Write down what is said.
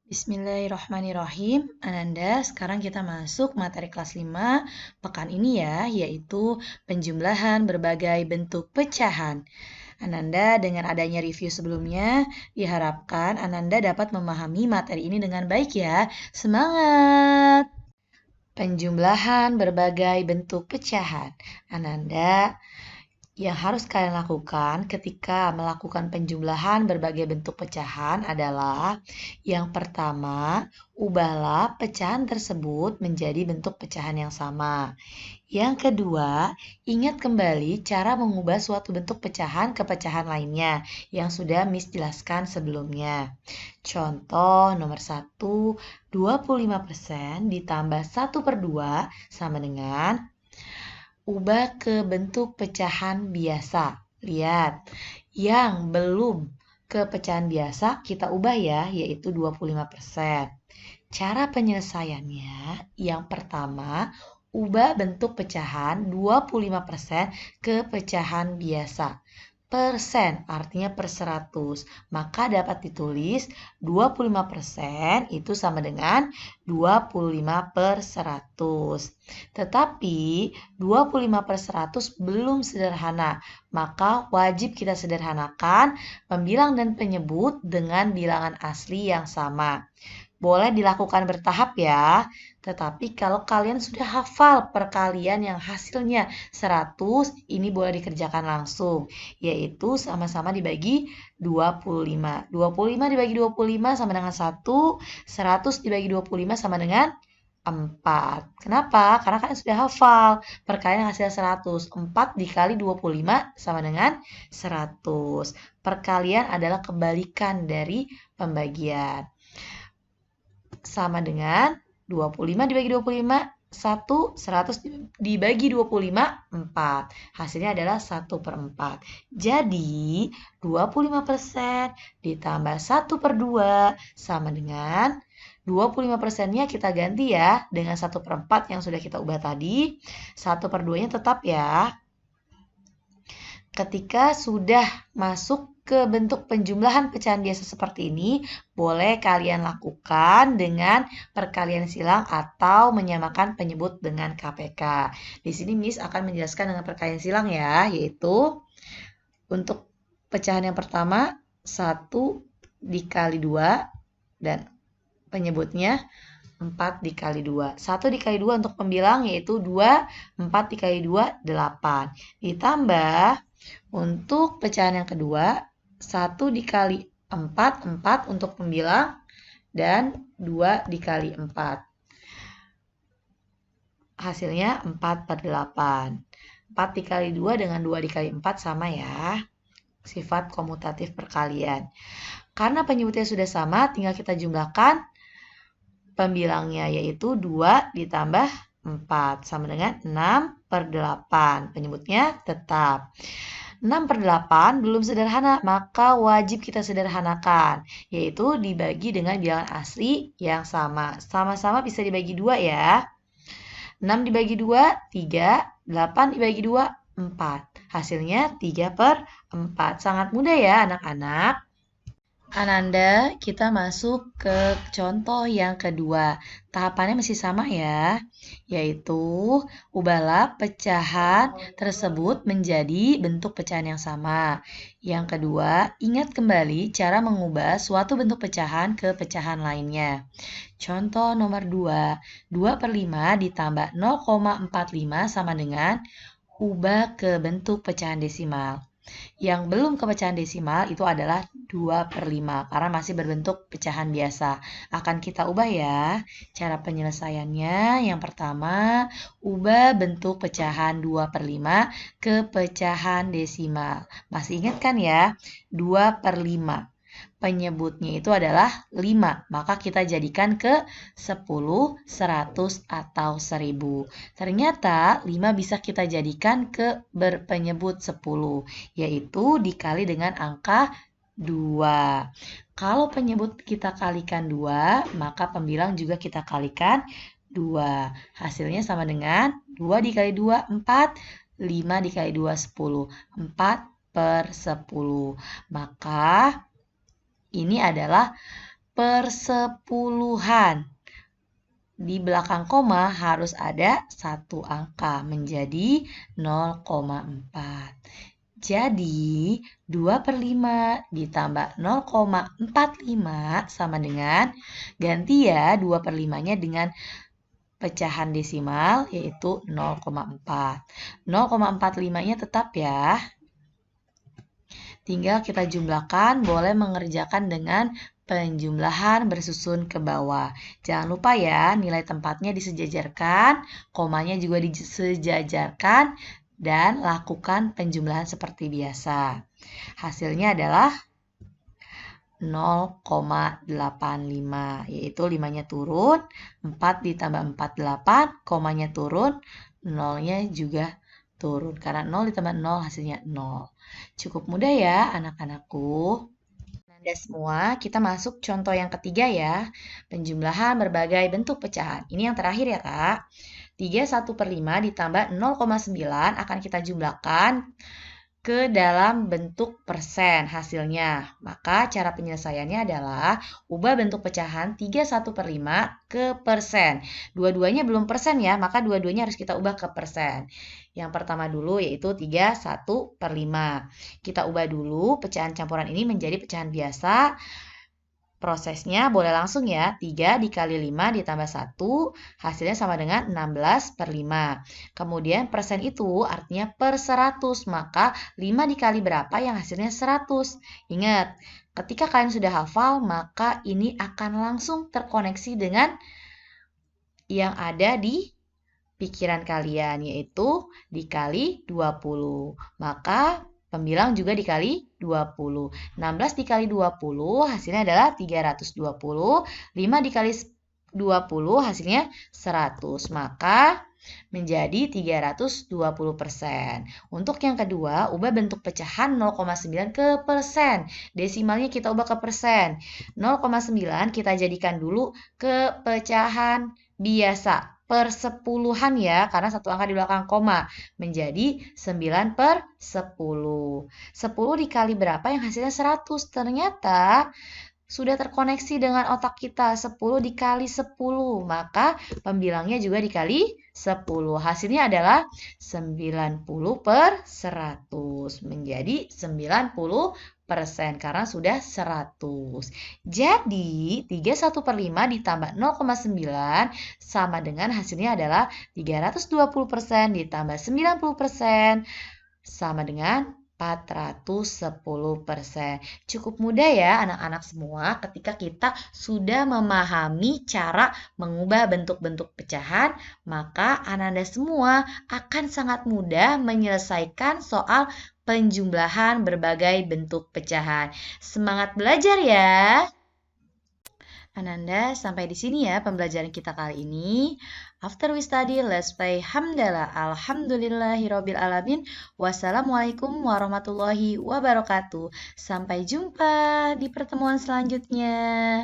Bismillahirrahmanirrahim. Ananda, sekarang kita masuk materi kelas 5 pekan ini ya, yaitu penjumlahan berbagai bentuk pecahan. Ananda, dengan adanya review sebelumnya, diharapkan Ananda dapat memahami materi ini dengan baik ya. Semangat! Penjumlahan berbagai bentuk pecahan. Ananda, yang harus kalian lakukan ketika melakukan penjumlahan berbagai bentuk pecahan adalah yang pertama, ubahlah pecahan tersebut menjadi bentuk pecahan yang sama. Yang kedua, ingat kembali cara mengubah suatu bentuk pecahan ke pecahan lainnya yang sudah Miss jelaskan sebelumnya. Contoh nomor 1, 25% ditambah 1/2 sama dengan ubah ke bentuk pecahan biasa. Lihat, yang belum ke pecahan biasa kita ubah ya, yaitu 25%. Cara penyelesaiannya, yang pertama, ubah bentuk pecahan 25% ke pecahan biasa. Persen artinya per 100, maka dapat ditulis 25% itu sama dengan 25/100. Tetapi 25/100 belum sederhana, maka wajib kita sederhanakan pembilang dan penyebut dengan bilangan asli yang sama. Boleh dilakukan bertahap ya, tetapi kalau kalian sudah hafal perkalian yang hasilnya 100, ini boleh dikerjakan langsung, yaitu sama-sama dibagi 25. 25 dibagi 25 sama dengan 1, 100 dibagi 25 sama dengan 4. Kenapa? Karena kalian sudah hafal perkalian hasil 100. 4 dikali 25 sama dengan 100. Perkalian adalah kebalikan dari pembagian. Sama dengan 25 dibagi 25, 100 dibagi 25, 4. Hasilnya adalah 1/4. Jadi, 25% ditambah 1/2 sama dengan 25%-nya kita ganti ya dengan 1/4 yang sudah kita ubah tadi. 1/2-nya tetap ya. Ketika sudah masuk ke bentuk penjumlahan pecahan biasa seperti ini, boleh kalian lakukan dengan perkalian silang atau menyamakan penyebut dengan KPK. Di sini Miss akan menjelaskan dengan perkalian silang ya, yaitu untuk pecahan yang pertama 1 dikali 2 dan penyebutnya 4 dikali 2. 1 dikali 2 untuk pembilang yaitu 2, 4 dikali 2, 8. Ditambah untuk pecahan yang kedua, 1 dikali 4, 4 untuk pembilang, dan 2 dikali 4. Hasilnya 4/8. 4 dikali 2 dengan 2 dikali 4 sama ya. Sifat komutatif perkalian. Karena penyebutnya sudah sama, tinggal kita jumlahkan pembilangnya yaitu 2 ditambah 4 sama dengan 6/8. Penyebutnya tetap. 6/8 belum sederhana, maka wajib kita sederhanakan, yaitu dibagi dengan bilangan asli yang sama. Sama-sama bisa dibagi 2 ya. 6 dibagi 2, 3. 8 dibagi 2, 4. Hasilnya 3/4. Sangat mudah ya anak-anak. Ananda, kita masuk ke contoh yang kedua. Tahapannya masih sama ya, yaitu ubahlah pecahan tersebut menjadi bentuk pecahan yang sama. Yang kedua, ingat kembali cara mengubah suatu bentuk pecahan ke pecahan lainnya. Contoh nomor 2, 2/5 ditambah 0,45 sama dengan ubah ke bentuk pecahan desimal. Yang belum ke pecahan desimal itu adalah 2/5 karena masih berbentuk pecahan biasa. Akan kita ubah ya. Cara penyelesaiannya yang pertama, ubah bentuk pecahan 2/5 ke pecahan desimal. Masih ingat kan ya? 2/5. Penyebutnya itu adalah 5, maka kita jadikan ke 10, 100, atau 1000. Ternyata 5 bisa kita jadikan ke berpenyebut 10, yaitu dikali dengan angka 2. Kalau penyebut kita kalikan 2, maka pembilang juga kita kalikan 2. Hasilnya sama dengan 2 dikali 2, 4, 5 dikali 2, 10. 4/10. Maka ini adalah persepuluhan. Di belakang koma harus ada satu angka menjadi 0,4. Jadi 2/5 ditambah 0,45 sama dengan, ganti ya 2/5-nya dengan pecahan desimal yaitu 0,4. 0,45-nya tetap ya. Tinggal kita jumlahkan, boleh mengerjakan dengan penjumlahan bersusun ke bawah. Jangan lupa ya, nilai tempatnya disejajarkan, komanya juga disejajarkan, dan lakukan penjumlahan seperti biasa. Hasilnya adalah 0,85, yaitu 5-nya turun, 4 ditambah 4, 8, komanya turun, 0-nya juga turun. Karena 0 ditambah 0 hasilnya 0. Cukup mudah ya anak-anakku. Anda semua, kita masuk contoh yang ketiga ya. Penjumlahan berbagai bentuk pecahan. Ini yang terakhir ya Kak. 31/5 ditambah 0,9 akan kita jumlahkan ke dalam bentuk persen hasilnya. Maka cara penyelesaiannya adalah ubah bentuk pecahan 31/5 ke persen. Dua-duanya belum persen ya, maka dua-duanya harus kita ubah ke persen. Yang pertama dulu yaitu 31/5. Kita ubah dulu pecahan campuran ini menjadi pecahan biasa. Prosesnya boleh langsung ya, 3 dikali 5 ditambah 1, hasilnya sama dengan 16/5. Kemudian persen itu artinya per 100, maka 5 dikali berapa yang hasilnya 100. Ingat, ketika kalian sudah hafal, maka ini akan langsung terkoneksi dengan yang ada di pikiran kalian, yaitu dikali 20. Maka pembilang juga dikali 20. 16 dikali 20 hasilnya adalah 320. 5 dikali 20 hasilnya 100. Maka menjadi 320%. Untuk yang kedua, ubah bentuk pecahan 0,9 ke persen. Desimalnya kita ubah ke persen. 0,9 kita jadikan dulu ke pecahan biasa. Persepuluhan ya, karena satu angka di belakang koma, menjadi 9/10. 10 dikali berapa yang hasilnya 100? Ternyata sudah terkoneksi dengan otak kita, 10 dikali 10, maka pembilangnya juga dikali 10. Hasilnya adalah 90/100, menjadi 90% karena sudah 100. Jadi 31/5 ditambah 0,9 sama dengan hasilnya adalah 320% ditambah 90% sama dengan 410%. Cukup mudah ya anak-anak semua ketika kita sudah memahami cara mengubah bentuk-bentuk pecahan, maka Ananda semua akan sangat mudah menyelesaikan soal penjumlahan berbagai bentuk pecahan. Semangat belajar ya! Ananda, sampai di sini ya pembelajaran kita kali ini. After we study, let's play hamdalah. Alhamdulillahirabbil alamin. Wassalamualaikum warahmatullahi wabarakatuh. Sampai jumpa di pertemuan selanjutnya.